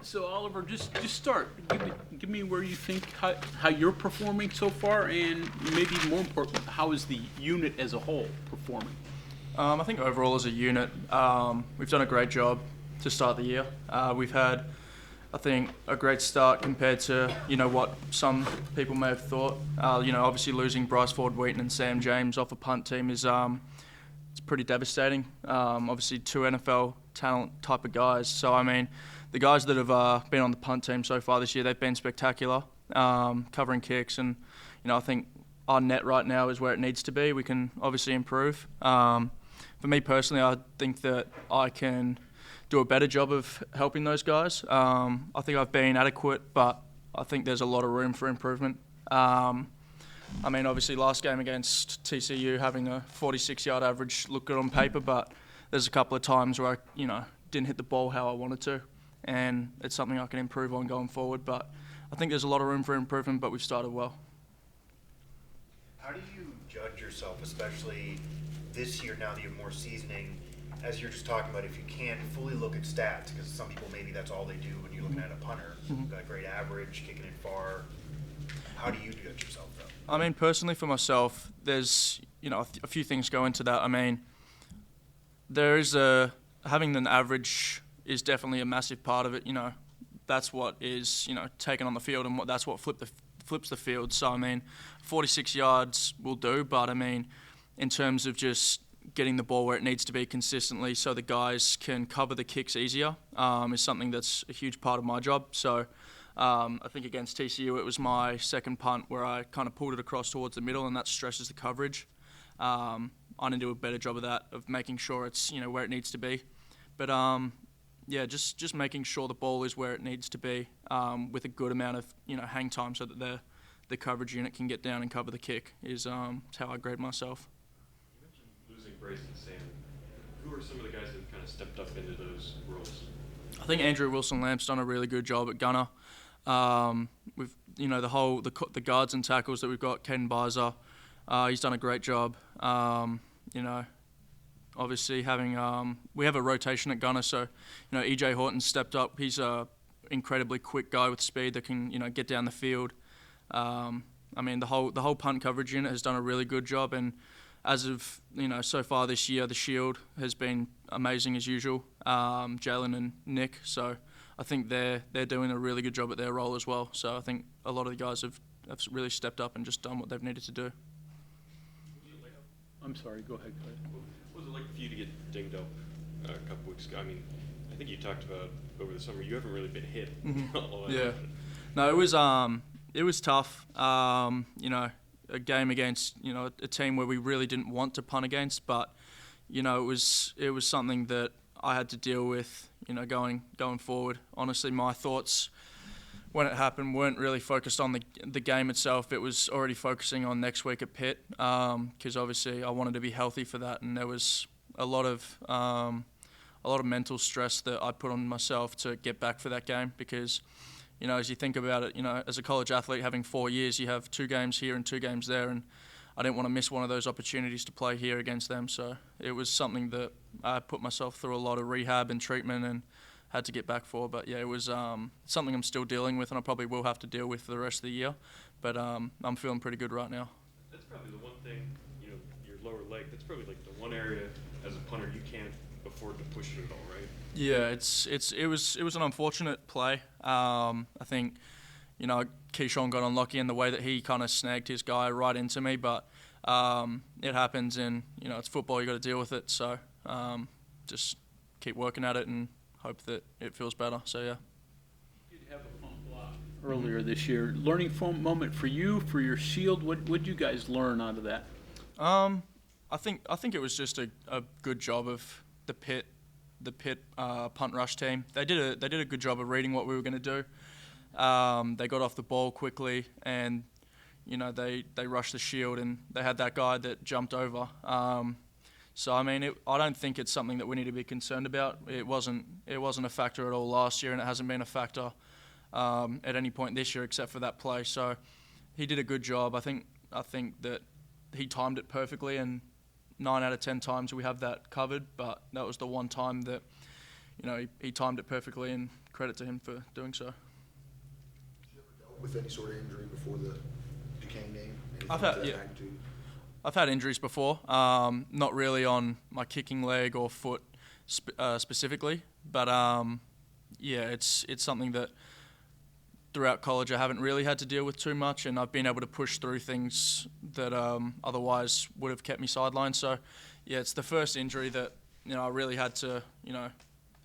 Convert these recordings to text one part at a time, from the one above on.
So Oliver, just start. Give me where you think how you're performing so far, and maybe more important, how is the unit as a whole performing? I think overall as a unit, we've done a great job to start the year. We've had, I think, a great start compared to what some people may have thought. Obviously losing Bryce Ford-Wheaton and Sam James off a punt team is it's pretty devastating. Obviously, two NFL talent type of guys. So I mean, the guys that have been on the punt team so far this year, they've been spectacular, covering kicks, and I think our net right now is where it needs to be. We can obviously improve. For me personally, I think that I can do a better job of helping those guys. I think I've been adequate, but I think there's a lot of room for improvement. Obviously last game against TCU, having a 46-yard average looked good on paper, but there's a couple of times where I, didn't hit the ball how I wanted to, and it's something I can improve on going forward. But I think there's a lot of room for improvement, but we've started well. How do you judge yourself, especially this year now that you have more seasoning, as you're just talking about, if you can't fully look at stats, because some people maybe that's all they do when you're looking at a punter, got a great average, kicking it far. How do you judge yourself, though? Personally for myself, there's, a few things go into that. There is having an average is definitely a massive part of it. That's what is, taken on the field, and that's what flips the field. So, 46 yards will do, but in terms of just getting the ball where it needs to be consistently so the guys can cover the kicks easier is something that's a huge part of my job. So I think against TCU it was my second punt where I kind of pulled it across towards the middle, and that stresses the coverage. I need to do a better job of that, of making sure it's where it needs to be. But just making sure the ball is where it needs to be with a good amount of hang time so that the coverage unit can get down and cover the kick is how I grade myself. Losing Bryce and Sam, who are some of the guys that have kind of stepped up into those roles? I think Andrew Wilson-Lamp's done a really good job at gunner. We've the guards and tackles that we've got, Caden Bizer, he's done a great job. Obviously having we have a rotation at gunner, so EJ Horton's stepped up. He's a incredibly quick guy with speed that can get down the field. The whole punt coverage unit has done a really good job, and as of so far this year, the shield has been amazing as usual. Jalen and Nick, so I think they're doing a really good job at their role as well. So I think a lot of the guys have really stepped up and just done what they've needed to do. I'm sorry, go ahead. What was it like for you to get dinged up a couple weeks ago? I think you talked about over the summer you haven't really been hit. Yeah. No, it was tough. A game against a team where we really didn't want to punt against, but it was something that I had to deal with going forward. Honestly, my thoughts when it happened weren't really focused on the game itself. It was already focusing on next week at Pitt, because obviously I wanted to be healthy for that, and there was a lot of mental stress that I put on myself to get back for that game, because as you think about it, as a college athlete having 4 years, you have 2 games here and 2 games there, and I didn't want to miss one of those opportunities to play here against them. So it was something that I put myself through a lot of rehab and treatment and had to get back for. But yeah, it was something I'm still dealing with, and I probably will have to deal with for the rest of the year. But I'm feeling pretty good right now. That's probably the one thing, your lower leg, that's probably like the one area as a punter you can't afford to push it at all, right? Yeah, it was an unfortunate play. I think Keyshawn got unlucky in the way that he kind of snagged his guy right into me, but it happens, and it's football. You got to deal with it. So just keep working at it and hope that it feels better. So yeah. You did have a punt block earlier this year. Learning moment for you, for your shield. What did you guys learn out of that? I think it was just a good job of the Pitt punt rush team. They did a good job of reading what we were going to do. They got off the ball quickly, and they rushed the shield, and they had that guy that jumped over. So I don't think it's something that we need to be concerned about. It wasn't a factor at all last year, and it hasn't been a factor at any point this year except for that play. So he did a good job. I think that he timed it perfectly, and 9 out of 10 times we have that covered. But that was the one time that he timed it perfectly, and credit to him for doing so. With any sort of injury before the Duquesne game? Anything I've of had that yeah. magnitude? I've had injuries before, not really on my kicking leg or foot specifically, but it's something that throughout college I haven't really had to deal with too much, and I've been able to push through things that otherwise would have kept me sidelined. So, yeah, it's the first injury that I really had to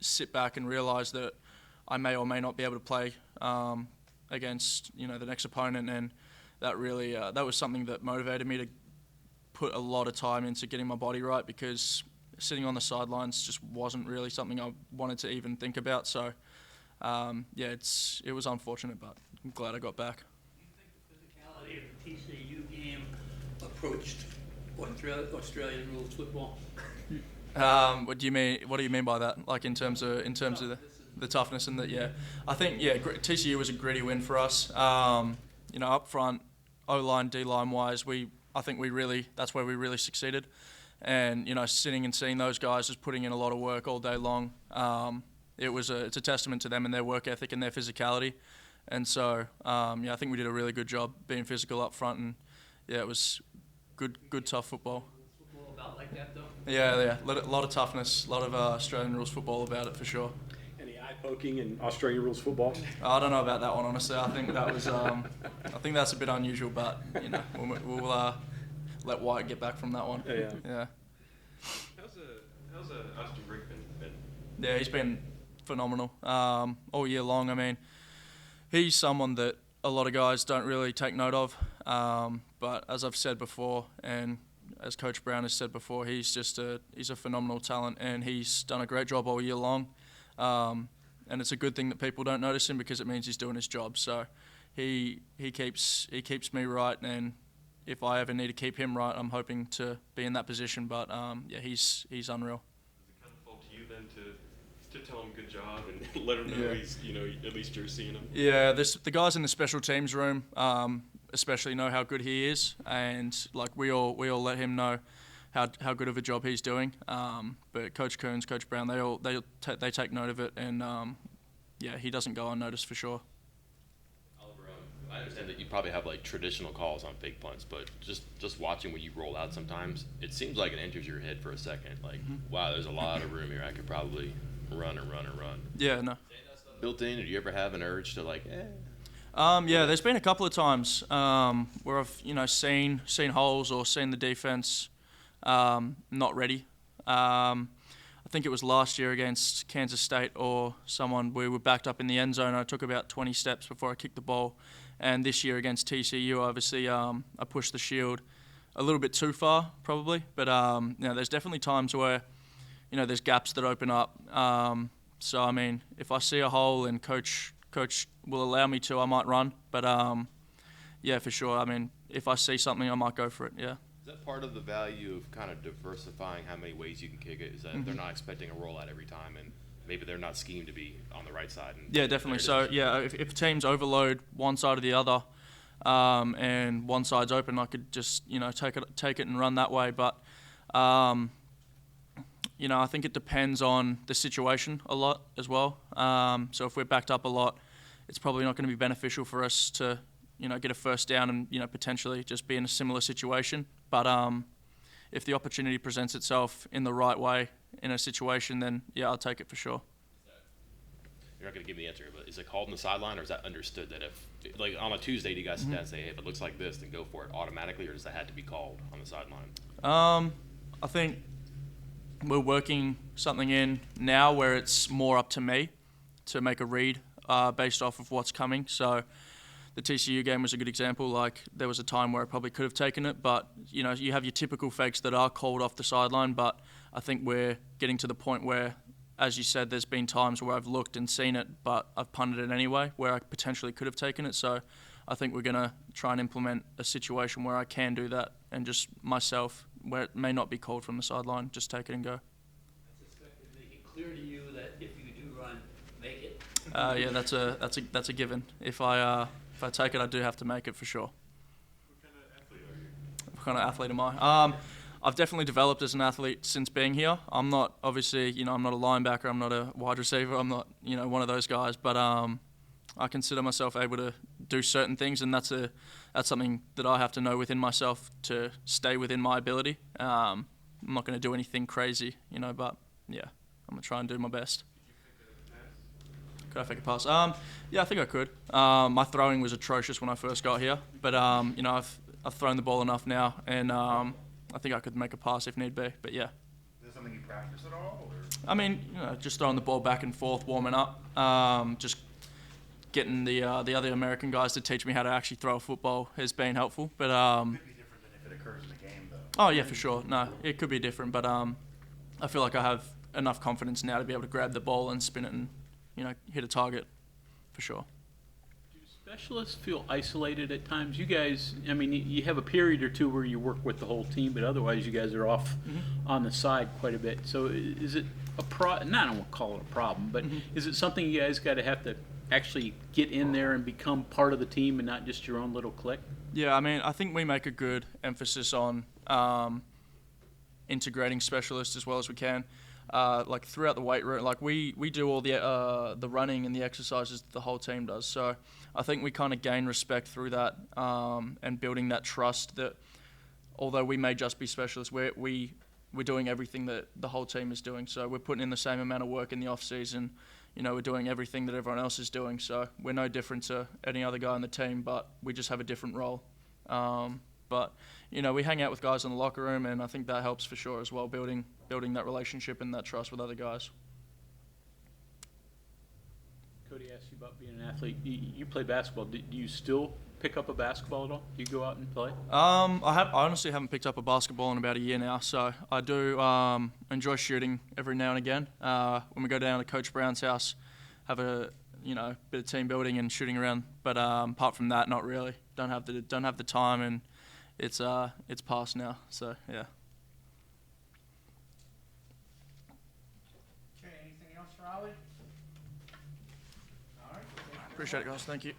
sit back and realise that I may or may not be able to play against the next opponent, and that really that was something that motivated me to put a lot of time into getting my body right, because sitting on the sidelines just wasn't really something I wanted to even think about. So, it was unfortunate, but I'm glad I got back. Do you think the physicality of the TCU game approached Australian rules football? What do you mean? What do you mean by that? Like in terms of the toughness and I think TCU was a gritty win for us. Up front, O-line, D-line wise, that's where we really succeeded. And sitting and seeing those guys just putting in a lot of work all day long, it's a testament to them and their work ethic and their physicality. And so I think we did a really good job being physical up front, and it was good tough football. Football about like that though? Yeah, a lot of toughness, a lot of Australian rules football about it for sure. Any eye poking in Australian rules football? I don't know about that one, honestly. I think that was I think that's a bit unusual, but we'll let White get back from that one. Yeah. How's Austin Brick been? Yeah, he's been phenomenal all year long. I mean, he's someone that a lot of guys don't really take note of, but as I've said before, and as Coach Brown has said before, he's a phenomenal talent, and he's done a great job all year long. And it's a good thing that people don't notice him, because it means he's doing his job. So he keeps me right, and if I ever need to keep him right, I'm hoping to be in that position. But he's unreal. Does it kind of fall to you then to tell him good job and let him know he's at least you're seeing him? Yeah, the guys in the special teams room especially know how good he is, and we all let him know how good of a job he's doing. But Coach Kearns, Coach Brown, they take note of it, and he doesn't go unnoticed for sure. Oliver, I understand that you probably have traditional calls on fake punts, but just watching when you roll out sometimes, it seems like it enters your head for a second. Wow, there's a lot of room here. I could probably run and run and run. Yeah, no. Built in, or do you ever have an urge to there's been a couple of times where I've seen holes or seen the defense not ready. I think it was last year against Kansas State or someone. We were backed up in the end zone. I took about 20 steps before I kicked the ball. And this year against TCU, obviously, I pushed the shield a little bit too far, probably. But there's definitely times where there's gaps that open up. So I mean, if I see a hole and coach will allow me to, I might run. But for sure. I mean, if I see something, I might go for it. Yeah. Is that part of the value of kind of diversifying how many ways you can kick it? Is that they're not expecting a rollout every time, and maybe they're not schemed to be on the right side? Yeah, definitely. So if teams overload one side or the other, and one side's open, I could just take it and run that way. But I think it depends on the situation a lot as well. So if we're backed up a lot, it's probably not going to be beneficial for us to get a first down and potentially just be in a similar situation. But if the opportunity presents itself in the right way in a situation, then I'll take it for sure. You're not going to give me the answer, but is it called on the sideline, or is that understood that if on a Tuesday, do you guys sit down and say, hey, if it looks like this, then go for it automatically, or does that have to be called on the sideline? I think we're working something in now where it's more up to me to make a read based off of what's coming. So the TCU game was a good example. There was a time where I probably could have taken it, but you have your typical fakes that are called off the sideline. But I think we're getting to the point where, as you said, there's been times where I've looked and seen it, but I've punted it anyway, where I potentially could have taken it. So I think we're going to try and implement a situation where I can do that, and just myself, where it may not be called from the sideline, just take it and go. I suspect they make it clear to you that if you do run, make it. That's a given. If I take it, I do have to make it for sure. What kind of athlete are you? What kind of athlete am I? I've definitely developed as an athlete since being here. I'm not, obviously, I'm not a linebacker, I'm not a wide receiver, I'm not, one of those guys, but I consider myself able to do certain things, and that's something that I have to know within myself to stay within my ability. I'm not going to do anything crazy, but yeah, I'm going to try and do my best. Could I fake a pass? Yeah, I think I could. My throwing was atrocious when I first got here, but I've thrown the ball enough now, and I think I could make a pass if need be. But yeah. Is that something you practice at all? Or? I mean, just throwing the ball back and forth, warming up, just getting the other American guys to teach me how to actually throw a football has been helpful. But It could be different than if it occurs in the game, though. oh yeah, for sure. No, it could be different, but I feel like I have enough confidence now to be able to grab the ball and spin it and hit a target, for sure. Do specialists feel isolated at times? You guys, I mean, you have a period or two where you work with the whole team, but otherwise you guys are off on the side quite a bit. So is it a I don't want to call it a problem, but is it something you guys got to have to actually get in there and become part of the team and not just your own little clique? Yeah, I mean, I think we make a good emphasis on integrating specialists as well as we can. Like throughout the weight room, like we do all the running and the exercises that the whole team does. So I think we kind of gain respect through that and building that trust that although we may just be specialists, we're doing everything that the whole team is doing. So we're putting in the same amount of work in the off season. We're doing everything that everyone else is doing. So we're no different to any other guy on the team, but we just have a different role. But we hang out with guys in the locker room, and I think that helps for sure as well, building that relationship and that trust with other guys. Cody asked you about being an athlete. You play basketball. Do you still pick up a basketball at all? Do you go out and play? I honestly haven't picked up a basketball in about a year now, so I do enjoy shooting every now and again. When we go down to Coach Brown's house, have a bit of team building and shooting around. But apart from that, not really. Don't have the time, and it's past now. So yeah. Okay, anything else for Ollie? All right. Appreciate it, guys. Thank you.